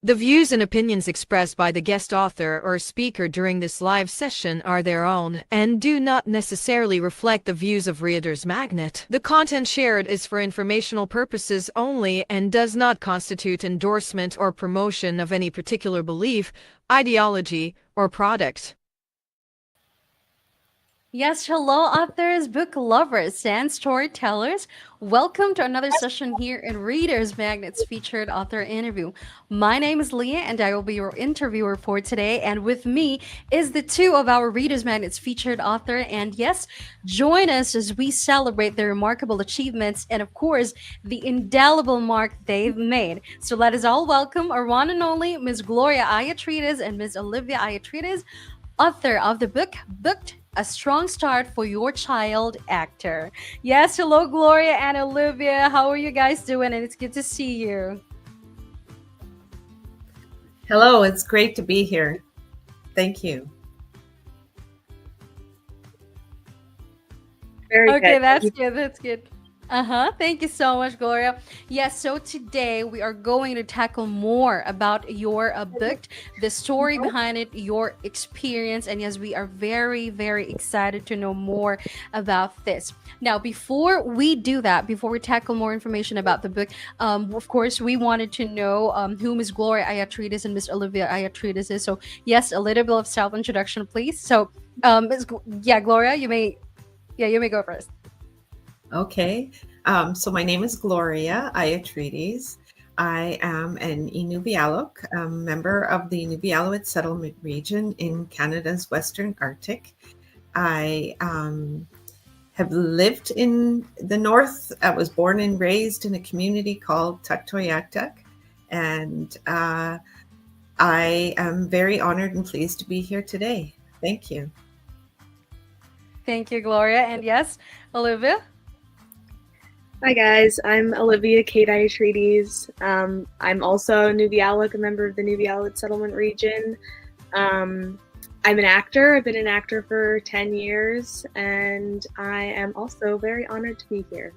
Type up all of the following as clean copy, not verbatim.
The views and opinions expressed by the guest author or speaker during this live session are their own and do not necessarily reflect the views of Reader's Magnet. The content shared is for informational purposes only and does not constitute endorsement or promotion of any particular belief, ideology, or product. Yes, hello, authors, book lovers, and storytellers. Welcome to another session here in Reader's Magnet's featured author interview. My name is Leah, and I will be your interviewer for today. And with me is the two of our Reader's Magnet's featured author. And yes, join us as we celebrate their remarkable achievements and, of course, the indelible mark they've made. So let us all welcome our one and only Miss Gloria Iatridis and Miss Olivia Iatridis, author of the book Booked, a Strong Start for Your Child Actor. Yes, hello, Gloria and Olivia. How are you guys doing? And it's good to see you. Hello, it's great to be here. Thank you. Very okay, good. That's good. That's good. Thank you so much, Gloria. Yes, so today we are going to tackle more about your book, the story behind it, your experience, and yes, we are very, very excited to know more about this. Now, before we do that, before we tackle more information about the book, of course, we wanted to know who Miss Gloria Iatridis and Miss Olivia Iatridis is. So, yes, a little bit of self-introduction, please. So, Gloria, you may go first. Okay, so my name is Gloria Iatridis. I am an Inuvialuit, a member of the Inuvialuit settlement region in Canada's Western Arctic. I have lived in the north. I was born and raised in a community called Tuktoyaktuk, and I am very honored and pleased to be here today. Thank you. Thank you, Gloria. And yes, Olivia? Hi guys, I'm Olivia Kate Iatridis. I'm also a Nuvialuit, a member of the Nuvialuit settlement region. I'm an actor. I've been an actor for 10 years, and I am also very honored to be here.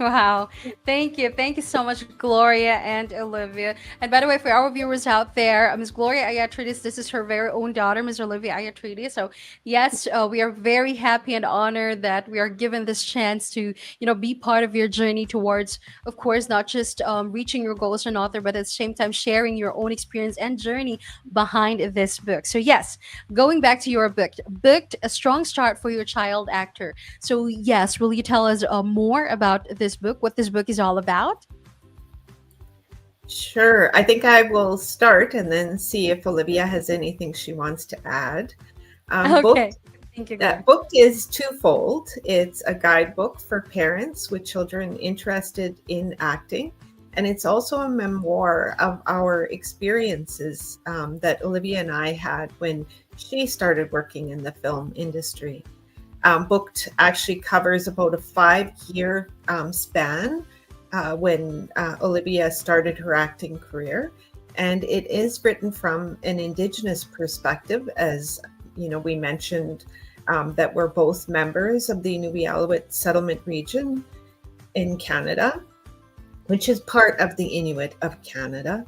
Wow. Thank you. Thank you so much, Gloria and Olivia. And by the way, for our viewers out there, Ms. Gloria Iatridis, this is her very own daughter, Ms. Olivia Iatridis. So yes, we are very happy and honored that we are given this chance to, be part of your journey towards, of course, not just reaching your goals as an author, but at the same time sharing your own experience and journey behind this book. So yes, going back to your book, Booked, a Strong Start for Your Child Actor. So yes, will you tell us more about this book, what this book is all about? Sure. I think I will start and then see if Olivia has anything she wants to add. Okay. Thank you. Booked is twofold. It's a guidebook for parents with children interested in acting, and it's also a memoir of our experiences that Olivia and I had when she started working in the film industry. Booked actually covers about a 5-year span when Olivia started her acting career. And it is written from an Indigenous perspective, as we mentioned that we're both members of the Inuvialuit settlement region in Canada, which is part of the Inuit of Canada.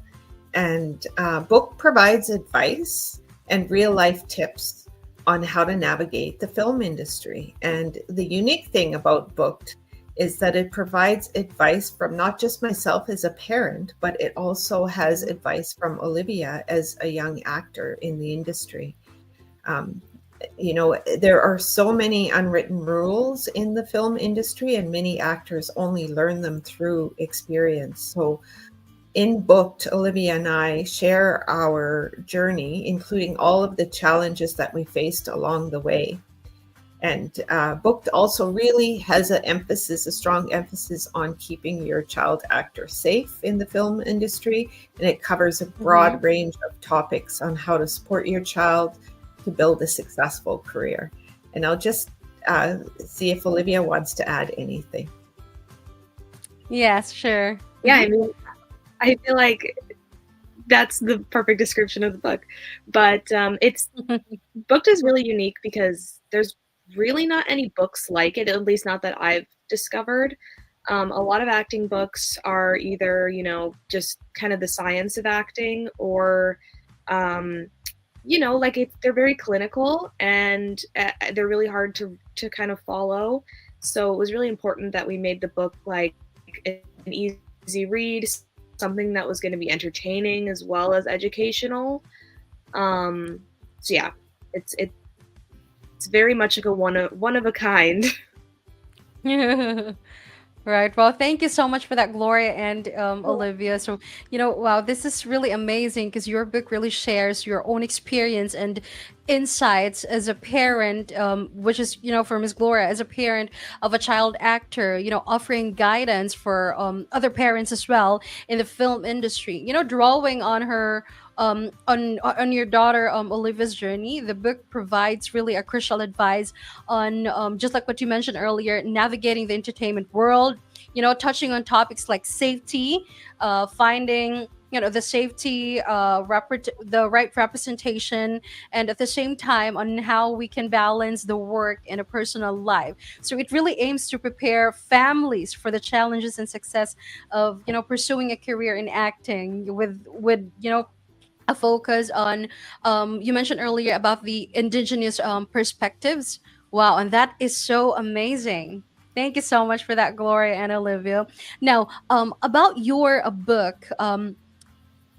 And book provides advice and real life tips on how to navigate the film industry. And the unique thing about Booked is that it provides advice from not just myself as a parent, but it also has advice from Olivia as a young actor in the industry. There are so many unwritten rules in the film industry, and many actors only learn them through experience. So in Booked, Olivia and I share our journey, including all of the challenges that we faced along the way. And Booked also really has a strong emphasis on keeping your child actor safe in the film industry. And it covers a broad range of topics on how to support your child to build a successful career. And I'll just see if Olivia wants to add anything. Yes, sure. Yeah, I mean, I feel like that's the perfect description of the book. But it's Booked is really unique because there's really not any books like it, at least not that I've discovered. A lot of acting books are either, just kind of the science of acting, or um, they're very clinical, and they're really hard to kind of follow. So it was really important that we made the book like an easy read, something that was going to be entertaining as well as educational. So yeah, it's very much like a one of a kind. Right. Well, thank you so much for that, Gloria and Olivia. So, wow, this is really amazing because your book really shares your own experience and insights as a parent, which is, for Miss Gloria, as a parent of a child actor, offering guidance for other parents as well in the film industry, drawing on her. On your daughter Olivia's journey, the book provides really a crucial advice on just like what you mentioned earlier, navigating the entertainment world, touching on topics like safety, finding the safety, the right representation, and at the same time on how we can balance the work and a personal life. So it really aims to prepare families for the challenges and success of pursuing a career in acting with a focus on you mentioned earlier about the indigenous perspectives. Wow, and that is so amazing. Thank you so much for that, Gloria and Olivia. Now, about your book,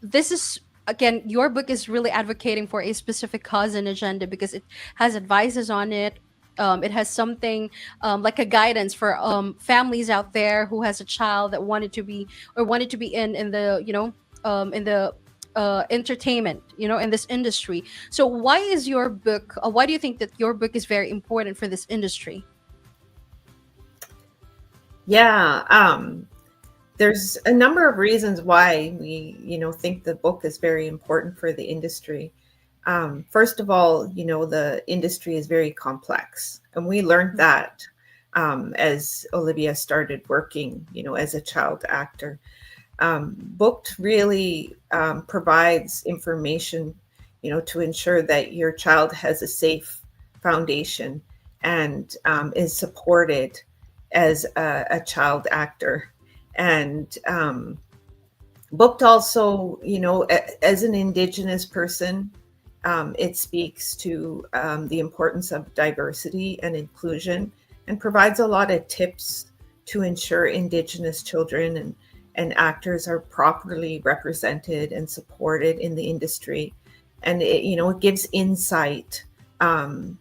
this is again, your book is really advocating for a specific cause and agenda because it has advices on it. It has something like a guidance for families out there who has a child that wanted to be in the in the entertainment, in this industry. So why is your book? Why do you think that your book is very important for this industry? Yeah, there's a number of reasons why we, think the book is very important for the industry. First of all, the industry is very complex, and we learned that as Olivia started working, as a child actor. Booked really provides information, to ensure that your child has a safe foundation and is supported as a child actor. And Booked also, as an Indigenous person, it speaks to the importance of diversity and inclusion, and provides a lot of tips to ensure Indigenous children and actors are properly represented and supported in the industry. And it gives insight, to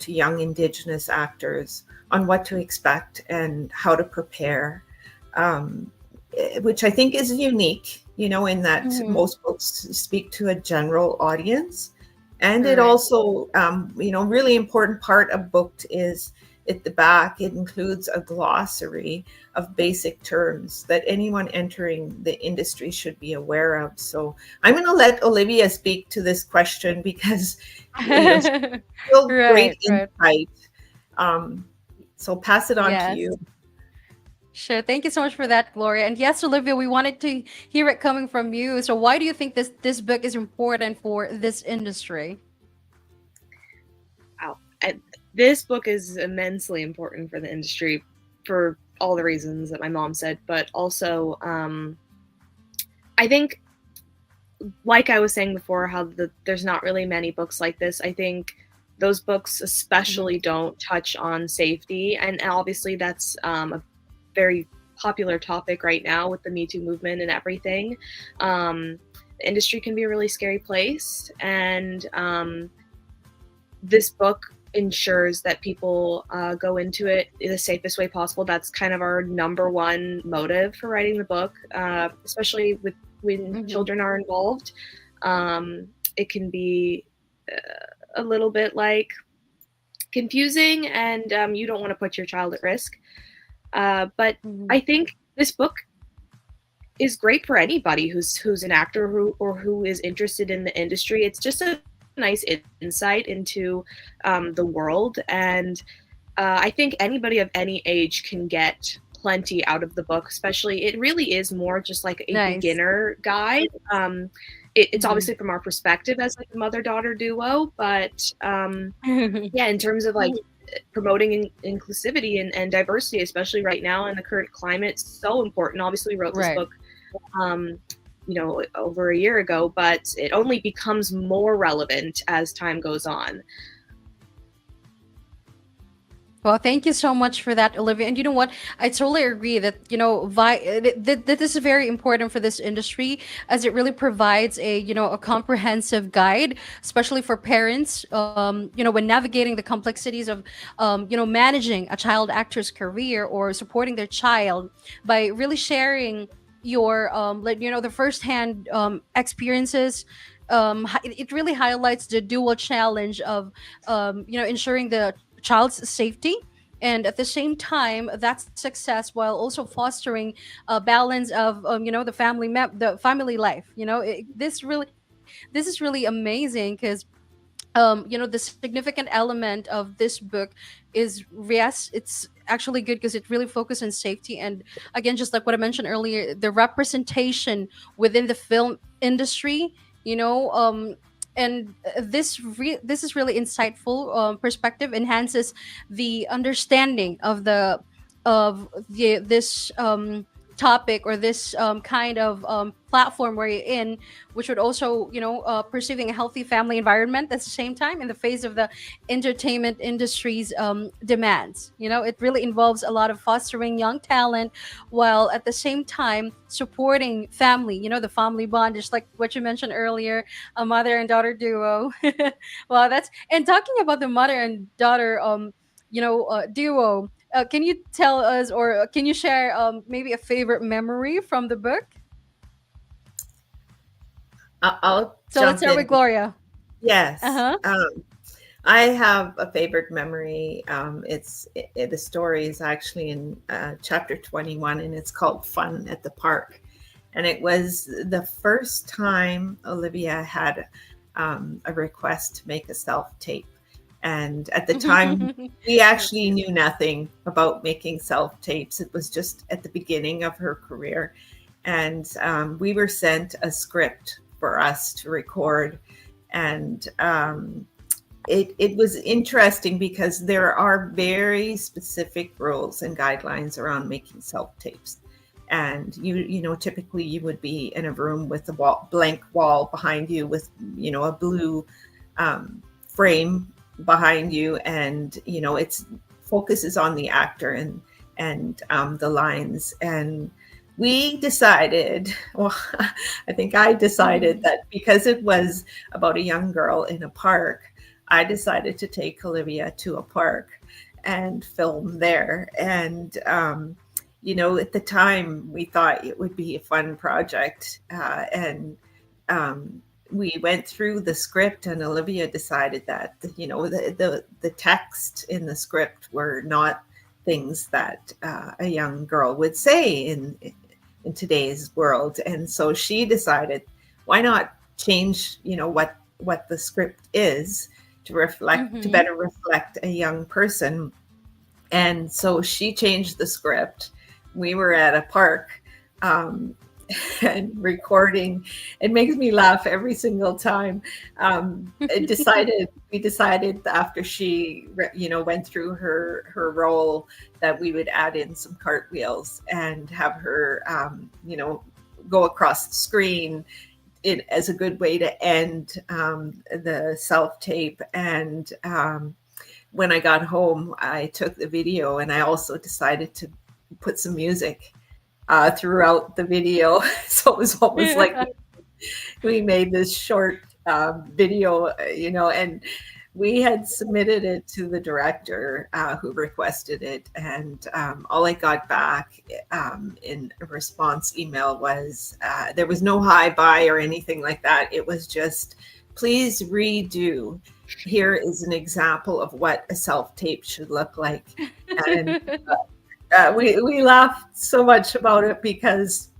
young Indigenous actors on what to expect and how to prepare, which I think is unique, in that Mhm. most books speak to a general audience. And it Right. also, really important part of Booked is at the back, it includes a glossary of basic terms that anyone entering the industry should be aware of. So I'm going to let Olivia speak to this question because, she real great Right, right. insight. Um, so pass it on to Yes. you. Sure. Thank you so much for that, Gloria. And yes, Olivia, we wanted to hear it coming from you. So why do you think this book is important for this industry? Wow. This book is immensely important for the industry for all the reasons that my mom said, but also I think, like I was saying before, how there's not really many books like this. I think those books especially don't touch on safety, and obviously that's a very popular topic right now with the Me Too movement and everything. The industry can be a really scary place, and this book ensures that people go into it in the safest way possible. That's kind of our number one motive for writing the book, especially when Mhm. children are involved. It can be a little bit like confusing, and you don't want to put your child at risk. But Mhm. I think this book is great for anybody who's an actor who is interested in the industry. It's just a nice insight into the world, and I think anybody of any age can get plenty out of the book. Especially, it really is more just like a Nice. beginner guide. It's Mhm. obviously from our perspective as like a mother daughter duo, but yeah, in terms of like promoting inclusivity and diversity, especially right now in the current climate, is so important. Obviously, we wrote this Right. book, over a year ago, but it only becomes more relevant as time goes on. Well, thank you so much for that, Olivia. And you know what? I totally agree that, that this is very important for this industry, as it really provides a comprehensive guide, especially for parents, when navigating the complexities of, managing a child actor's career or supporting their child by really sharing your, the firsthand experiences. It really highlights the dual challenge of, ensuring the child's safety, and at the same time that's success, while also fostering a balance of, the family life. This is really amazing, because the significant element of this book is, yes, it's actually good because it really focuses on safety, and again, just like what I mentioned earlier, the representation within the film industry, you know and this is really insightful perspective, enhances the understanding of this topic, or this kind of platform where you're in, which would also, perceiving a healthy family environment at the same time in the face of the entertainment industry's demands. It really involves a lot of fostering young talent, while at the same time supporting family, the family bond, just like what you mentioned earlier, a mother and daughter duo. Well, that's, and talking about the mother and daughter duo, can you tell us, or can you share maybe a favorite memory from the book? I'll So let's jump start in. with Gloria. Yes. Uh-huh. I have a favorite memory. The story is actually in chapter 21, and it's called Fun at the Park. And it was the first time Olivia had a request to make a self-tape. And at the time, we actually knew nothing about making self-tapes. It was just at the beginning of her career. And we were sent a script for us to record. And it was interesting because there are very specific rules and guidelines around making self-tapes. And typically you would be in a room with a blank wall behind you with, a blue frame behind you, and it's focuses on the actor and the lines. And we decided, well, I think I decided that because it was about a young girl in a park, I decided to take Olivia to a park and film there. And at the time we thought it would be a fun project, and we went through the script, and Olivia decided that the text in the script were not things that a young girl would say in today's world. And so she decided, why not change what the script is to reflect to better reflect a young person. And so she changed the script. We were at a park and recording. It makes me laugh every single time. We decided after she went through her role that we would add in some cartwheels and have her go across the screen as a good way to end the self-tape. And when I got home, I took the video, and I also decided to put some music throughout the video. So it was almost like we made this short video, and we had submitted it to the director who requested it. And all I got back in a response email was, there was no hi bye or anything like that. It was just, please redo. Here is an example of what a self-tape should look like. And we laughed so much about it because,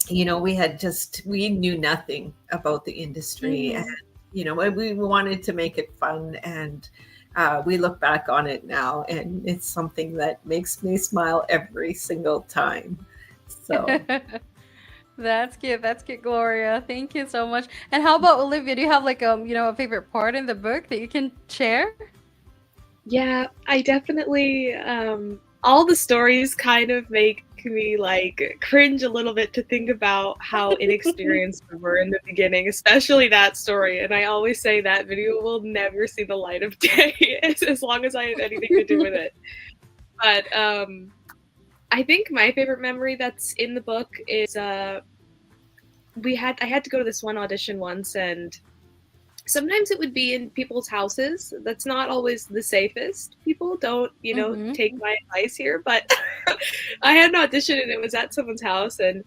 we knew nothing about the industry. And, we wanted to make it fun. And we look back on it now, and it's something that makes me smile every single time. So That's cute. That's cute, Gloria. Thank you so much. And how about Olivia? Do you have a favorite part in the book that you can share? Yeah, I definitely all the stories kind of make me like cringe a little bit to think about how inexperienced we were in the beginning, especially that story. And I always say that video will never see the light of day as long as I have anything to do with it. But I think my favorite memory that's in the book is I had to go to this one audition once, and sometimes it would be in people's houses. That's not always the safest. People don't, Mm-hmm. take my advice here, but I had an audition and it was at someone's house, and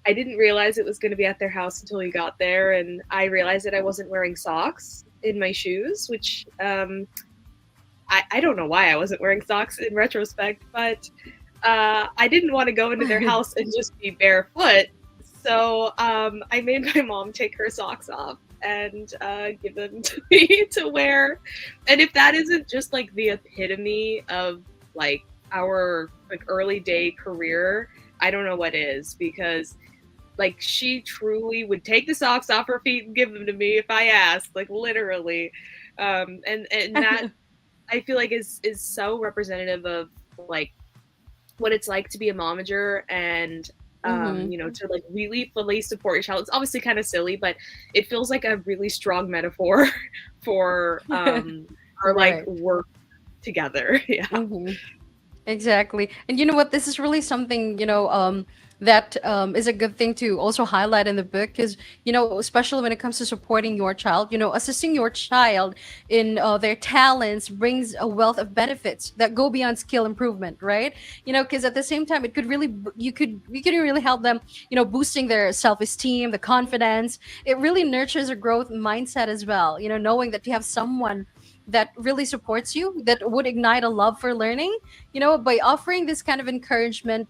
I didn't realize it was going to be at their house until we got there, and I realized that I wasn't wearing socks in my shoes, which I don't know why I wasn't wearing socks in retrospect, but I didn't want to go into their house and just be barefoot. So I made my mom take her socks off and give them to me to wear. And if that isn't just like the epitome of like our like early day career, I don't know what is, because like she truly would take the socks off her feet and give them to me if I asked, like literally. And that I feel like is so representative of like what it's like to be a momager, and Mm-hmm. to like really fully support your child. It's obviously kind of silly, but it feels like a really strong metaphor for our like Right. work together. Yeah. Mm-hmm. Exactly. And you know what? This is really something, that is a good thing to also highlight in the book because, especially when it comes to supporting your child, assisting your child in their talents brings a wealth of benefits that go beyond skill improvement, right? Because at the same time, it could really, you could really help them, boosting their self-esteem, the confidence. It really nurtures a growth mindset as well, knowing that you have someone that really supports you, that would ignite a love for learning, by offering this kind of encouragement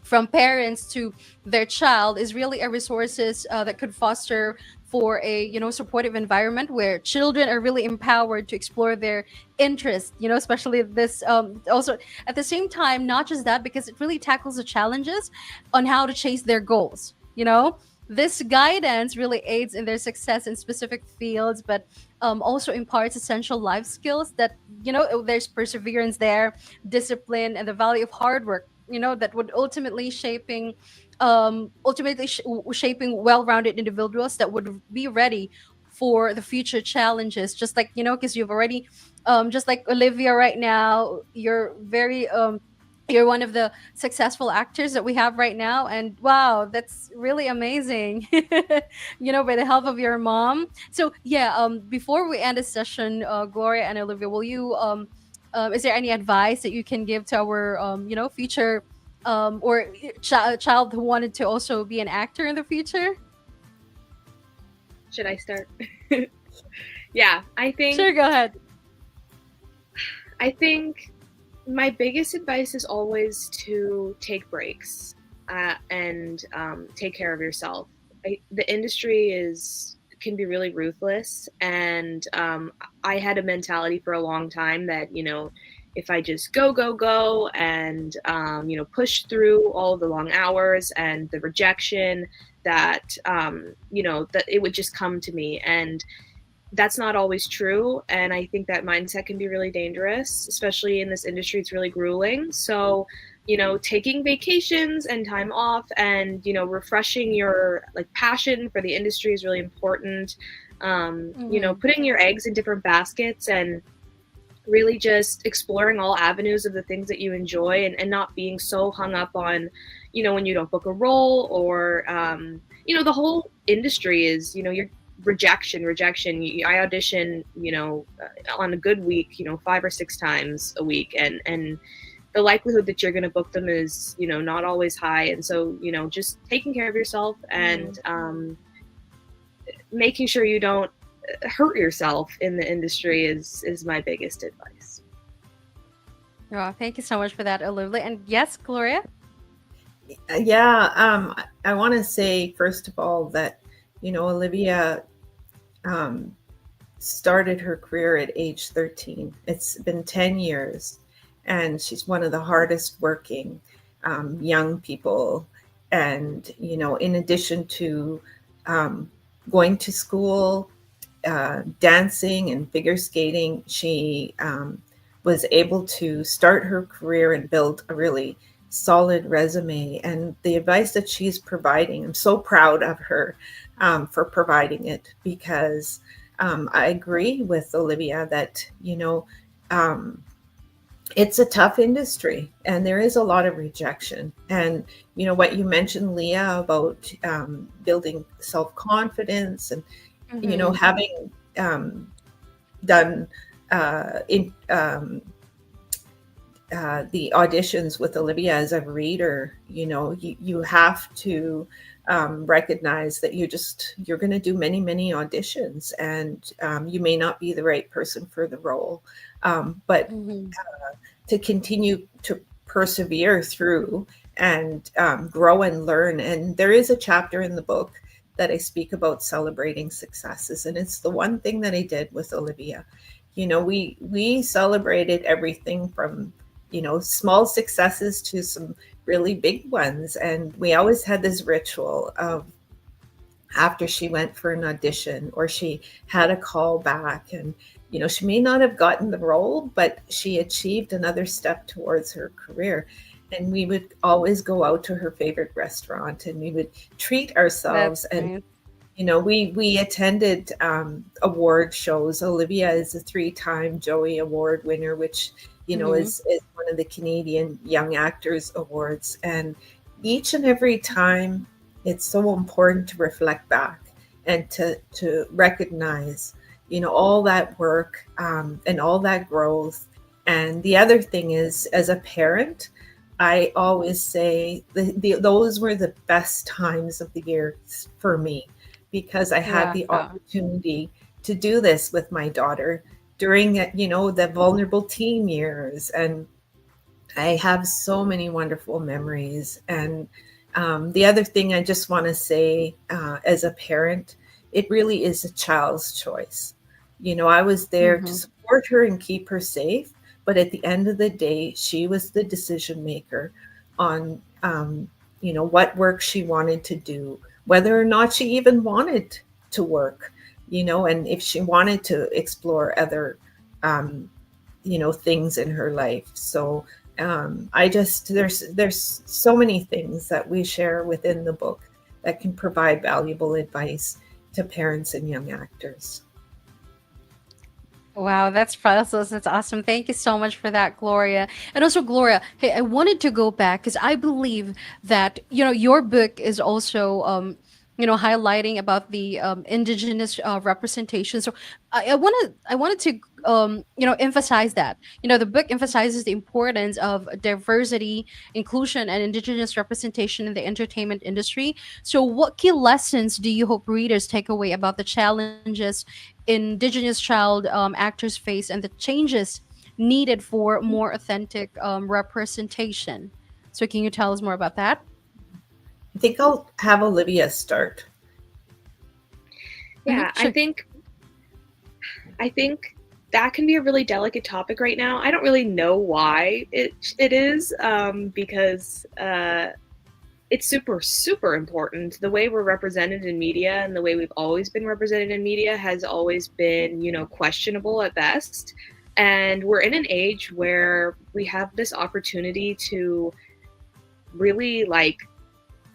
from parents to their child is really a resources that could foster for a supportive environment where children are really empowered to explore their interests, especially this also at the same time, not just that, because it really tackles the challenges on how to chase their goals, this guidance really aids in their success in specific fields, but also imparts essential life skills that, there's perseverance there, discipline, and the value of hard work, that would ultimately shaping well-rounded individuals that would be ready for the future challenges, just like, because you've already just like Olivia right now, you're one of the successful actors that we have right now, and wow, that's really amazing. By the help of your mom. So yeah, before we end the session, Gloria and Olivia, will you is there any advice that you can give to our future or child who wanted to also be an actor in the future? Should I start? Yeah, Sure, go ahead. I think my biggest advice is always to take breaks and take care of yourself. The industry can be really ruthless, and I had a mentality for a long time that if I just go and push through all the long hours and the rejection, that that it would just come to me, and that's not always true. And I think that mindset can be really dangerous, especially in this industry. It's really grueling. So, taking vacations and time off and, refreshing your like passion for the industry is really important. Mm-hmm. Putting your eggs in different baskets and really just exploring all avenues of the things that you enjoy, and not being so hung up on, when you don't book a role, or, the whole industry is, you're rejection. I audition on a good week 5 or 6 times a week, and the likelihood that you're going to book them is not always high. And so just taking care of yourself and making sure you don't hurt yourself in the industry is my biggest advice. Oh, thank you so much for that, Olivia. And yes, Gloria. Yeah, I want to say first of all that Olivia started her career at age 13. It's been 10 years, and she's one of the hardest working young people. And in addition to going to school, dancing and figure skating, she was able to start her career and build a really solid resume. And the advice that she's providing, I'm so proud of her for providing it, because I agree with Olivia that, it's a tough industry and there is a lot of rejection. And, what you mentioned, Leah, about building self-confidence and, Mm-hmm. having done in the auditions with Olivia as a reader, you have to recognize that you're going to do many, many auditions, and you may not be the right person for the role. But Mm-hmm. to continue to persevere through and grow and learn. And there is a chapter in the book that I speak about celebrating successes, and it's the one thing that I did with Olivia. We celebrated everything from small successes to some really big ones, and we always had this ritual of, after she went for an audition or she had a call back, and she may not have gotten the role, but she achieved another step towards her career, and we would always go out to her favorite restaurant and we would treat ourselves. That's And nice. we attended award shows. Olivia is a 3-time Joey Award winner, which Mm-hmm. is one of the Canadian Young Actors Awards. And each and every time, it's so important to reflect back and to recognize all that work, and all that growth. And the other thing is, as a parent, I always say those were the best times of the year for me, because I had Wow. the opportunity to do this with my daughter during the vulnerable teen years. And I have so many wonderful memories. And the other thing I just want to say, as a parent, it really is a child's choice. I was there to Mm-hmm. support her and keep her safe, but at the end of the day, she was the decision maker on, what work she wanted to do, whether or not she even wanted to work, and if she wanted to explore other, um, things in her life. So I just there's so many things that we share within the book that can provide valuable advice to parents and young actors. Wow, that's priceless. That's awesome. Thank you so much for that, Gloria. And also, Gloria, hey, I wanted to go back because I believe that, your book is also, highlighting about the indigenous representation. So I wanted to, emphasize that. The book emphasizes the importance of diversity, inclusion, and indigenous representation in the entertainment industry. So, what key lessons do you hope readers take away about the challenges indigenous child actors face and the changes needed for more authentic representation? So, can you tell us more about that? I think I'll have Olivia start. Hmm, Yeah, I sure. think I think that can be a really delicate topic right now. I don't really know why it is, because it's super important. The way we're represented in media and the way we've always been represented in media has always been, questionable at best. And we're in an age where we have this opportunity to really like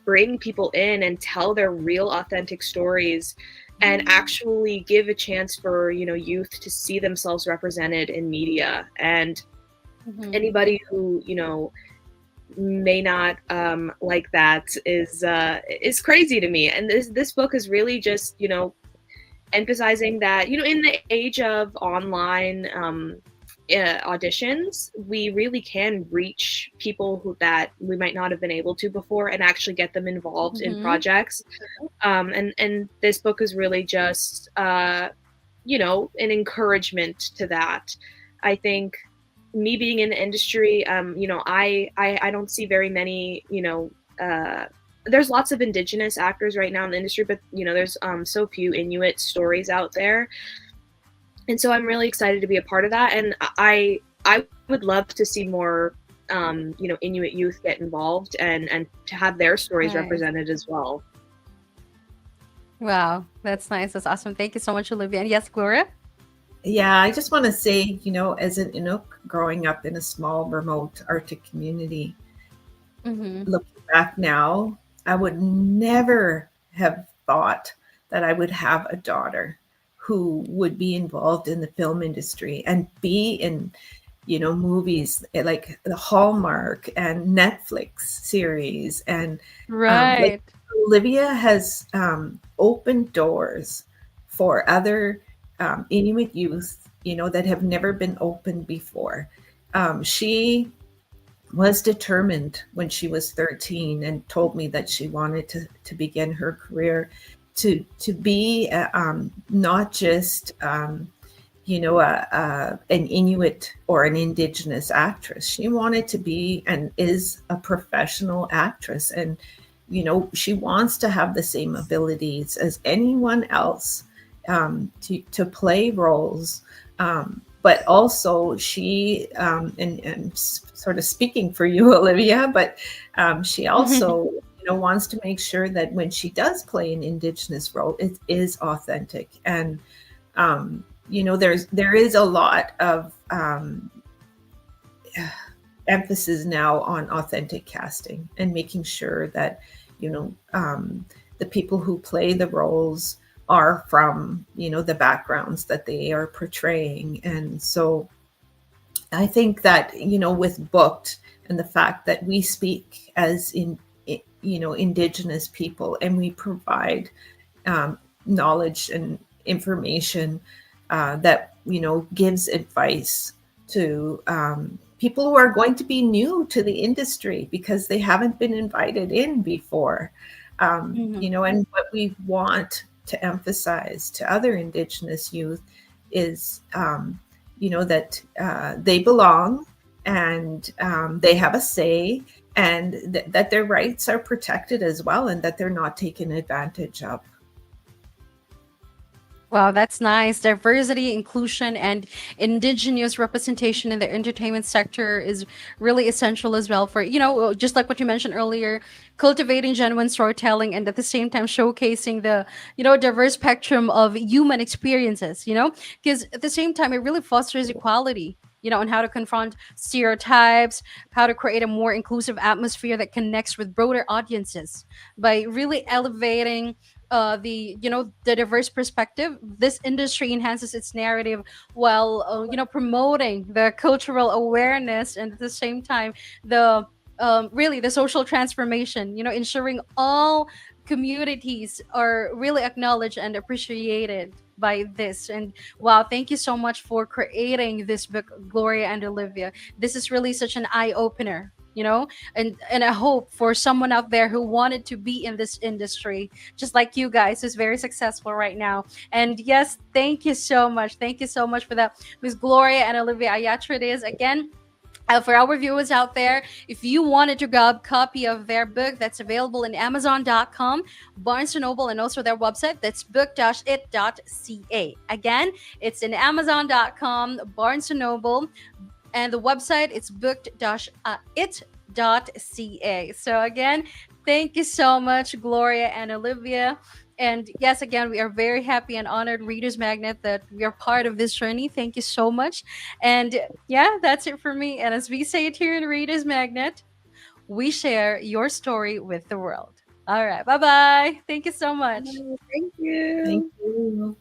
bring people in and tell their real authentic stories and actually give a chance for youth to see themselves represented in media. And Hmm. anybody who may not like that is crazy to me. And this book is really just emphasizing that in the age of online auditions, we really can reach people that we might not have been able to before and actually get them involved in Hmm. projects. And this book is really just an encouragement to that. I think me being in the industry, I don't see very many, there's lots of indigenous actors right now in the industry, but there's so few Inuit stories out there. And so I'm really excited to be a part of that. And I would love to see more, Inuit youth get involved and to have their stories Nice. represented as well. Wow, that's nice. That's awesome. Thank you so much, Olivia. And yes, Gloria? Yeah, I just want to say, as an Inuk growing up in a small, remote Arctic community, Mm-hmm. looking back now, I would never have thought that I would have a daughter who would be involved in the film industry and be in, movies like the Hallmark and Netflix series. And like Right. Olivia has opened doors for other Inuit youth, that have never been opened before. She was determined when she was 13 and told me that she wanted to begin her career to be not just an Inuit or an Indigenous actress. She wanted to be and is a professional actress, and she wants to have the same abilities as anyone else to play roles. But also, she and sort of speaking for you, Olivia, but she also wants to make sure that when she does play an Indigenous role, it is authentic. And there is a lot of emphasis now on authentic casting and making sure that you know the people who play the roles are from the backgrounds that they are portraying. And so I think that with Booked and the fact that we speak as Indigenous people, and we provide knowledge and information that gives advice to people who are going to be new to the industry because they haven't been invited in before. Mm-hmm. And what we want to emphasize to other Indigenous youth is that they belong, and they have a say, and that their rights are protected as well, and that they're not taken advantage of. Wow, that's nice. Diversity, inclusion, and indigenous representation in the entertainment sector is really essential as well for, just like what you mentioned earlier, cultivating genuine storytelling and at the same time showcasing the, diverse spectrum of human experiences, because at the same time, it really fosters equality. On how to confront stereotypes, how to create a more inclusive atmosphere that connects with broader audiences by really elevating the diverse perspective. This industry enhances its narrative while promoting the cultural awareness, and at the same time the really the social transformation, ensuring all communities are really acknowledged and appreciated by this. And wow, thank you so much for creating this book, Gloria and Olivia. This is really such an eye opener, and I hope for someone out there who wanted to be in this industry, just like you guys, who's very successful right now. And yes, thank you so much. Thank you so much for that, Miss Gloria and Olivia Iatridis. Again, for our viewers out there, if you wanted to grab a copy of their book, that's available in Amazon.com, Barnes& and Noble, and also their website, that's book-it.ca. Again, it's in Amazon.com, Barnes& and Noble, and the website it's booked-it.ca. So again, thank you so much, Gloria and Olivia. And yes, again, we are very happy and honored, Readers Magnet, that we are part of this journey. Thank you so much. And yeah, that's it for me. And as we say it here in Readers Magnet, we share your story with the world. All right. Bye bye. Thank you so much. Thank Thank you. you.